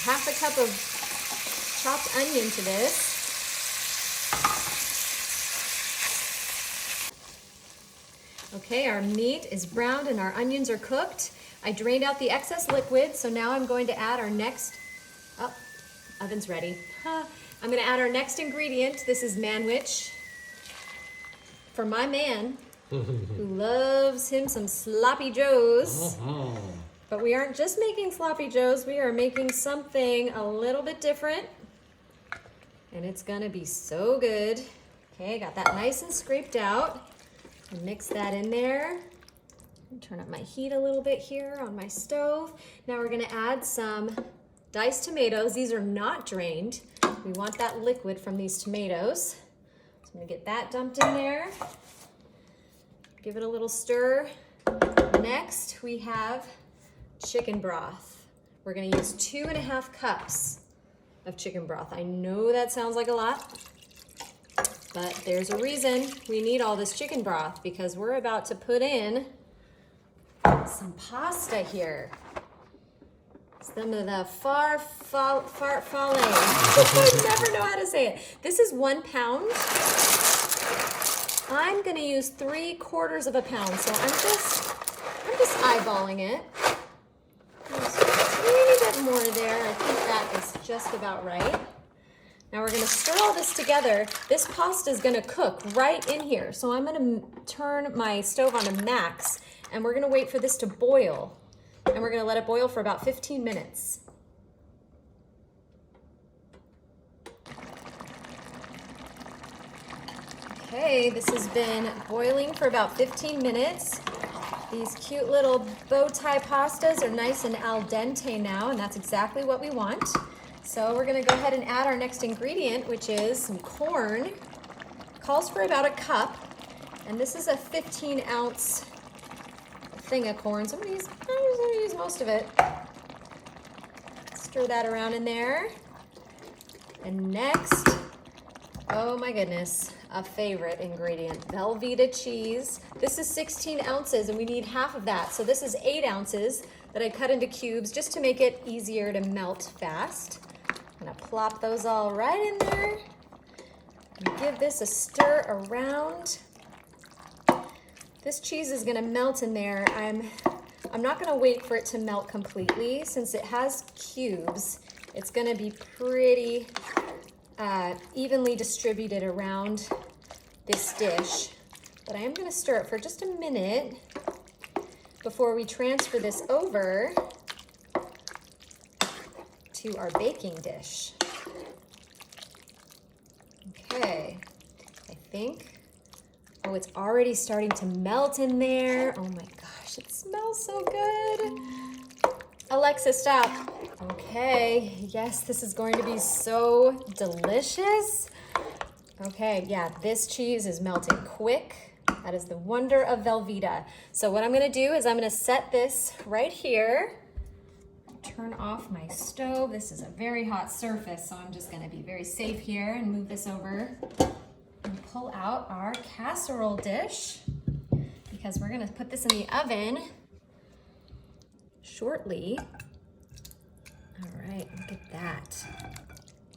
half a cup of chopped onion to this. Okay, our meat is browned and our onions are cooked. I drained out the excess liquid, so now I'm going to add our next, oven's ready. I'm gonna add our next ingredient. This is Manwich. For my man, who loves him some Sloppy Joes. But we aren't just making Sloppy Joes, we are making something a little bit different. And it's gonna be so good. Okay, got that nice and scraped out. And mix that in there. Turn up my heat a little bit here on my stove. Now we're gonna add some diced tomatoes. These are not drained. We want that liquid from these tomatoes. So I'm gonna get that dumped in there. Give it a little stir. Next, we have chicken broth. We're gonna use 2.5 cups of chicken broth. I know that sounds like a lot, but there's a reason we need all this chicken broth, because we're about to put in some pasta here. Some of the fart falling. I never know how to say it. This is 1 pound. I'm gonna use 3/4 of a pound, so I'm just eyeballing it. There's a teeny bit more there. I think that is just about right. Now we're gonna stir all this together. This pasta is gonna cook right in here. So I'm gonna turn my stove on to max, and we're gonna wait for this to boil. And we're gonna let it boil for about 15 minutes. Okay, this has been boiling for about 15 minutes. These cute little bow tie pastas are nice and al dente now, and that's exactly what we want. So we're gonna go ahead and add our next ingredient, which is some corn. Calls for about 1 cup, and this is a 15-ounce thing of corn. So I'm gonna use most of it. Stir that around in there. And next, oh my goodness, a favorite ingredient, Velveeta cheese. This is 16 ounces and we need half of that. So this is 8 ounces that I cut into cubes just to make it easier to melt fast. I'm gonna plop those all right in there and give this a stir around. This cheese is gonna melt in there. I'm not gonna wait for it to melt completely. Since it has cubes, it's gonna be pretty evenly distributed around this dish. But I am gonna stir it for just a minute before we transfer this over to our baking dish. Okay, I think, oh, it's already starting to melt in there. Oh my gosh, it smells so good. Alexa, stop. Okay, yes, this is going to be so delicious. Okay, yeah, this cheese is melting quick. That is the wonder of Velveeta. So what I'm gonna do is I'm gonna set this right here. Turn off my stove. This is a very hot surface, so I'm just gonna be very safe here and move this over and pull out our casserole dish, because we're gonna put this in the oven shortly. All right, look at that.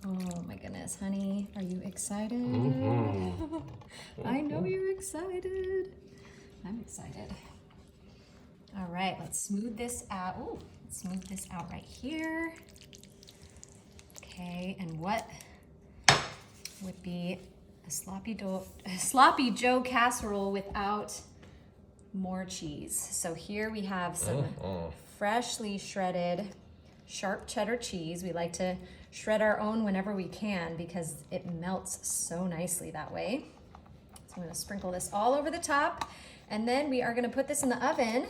Oh my goodness, honey, are you excited? I know you're excited. I'm excited. All right, let's smooth this out. Ooh, let's smooth this out right here. Okay, and what would be a sloppy Joe casserole without more cheese? So here we have some freshly shredded sharp cheddar cheese. We like to shred our own whenever we can because it melts so nicely that way. So I'm gonna sprinkle this all over the top, and then we are gonna put this in the oven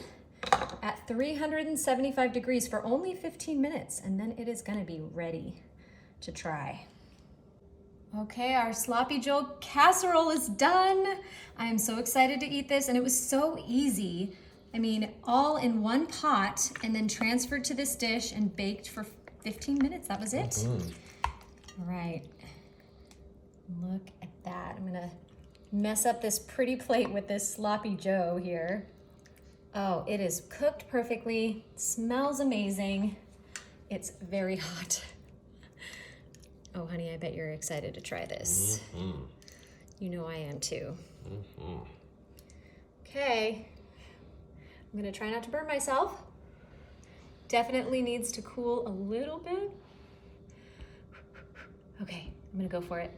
at 375 degrees for only 15 minutes, and then it is gonna be ready to try. Okay, our Sloppy Joe casserole is done. I am so excited to eat this, and it was so easy. I mean, all in one pot and then transferred to this dish and baked for 15 minutes. That was it. All right, look at that. I'm gonna mess up this pretty plate with this Sloppy Joe here. Oh, it is cooked perfectly, smells amazing. It's very hot. Oh, honey, I bet you're excited to try this. Mm-hmm. You know I am too. Mm-hmm. Okay. I'm gonna try not to burn myself. Definitely needs to cool a little bit. Okay, I'm gonna go for it.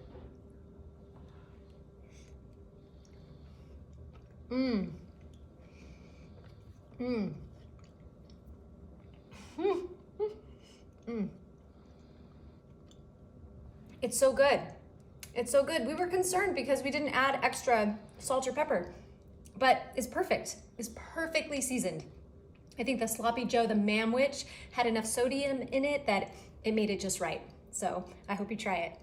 Mmm. Mmm. Mmm. Mmm. It's so good. It's so good. We were concerned because we didn't add extra salt or pepper, but it's perfect. It's perfectly seasoned. I think the Sloppy Joe, the Manwich, had enough sodium in it that it made it just right. So I hope you try it.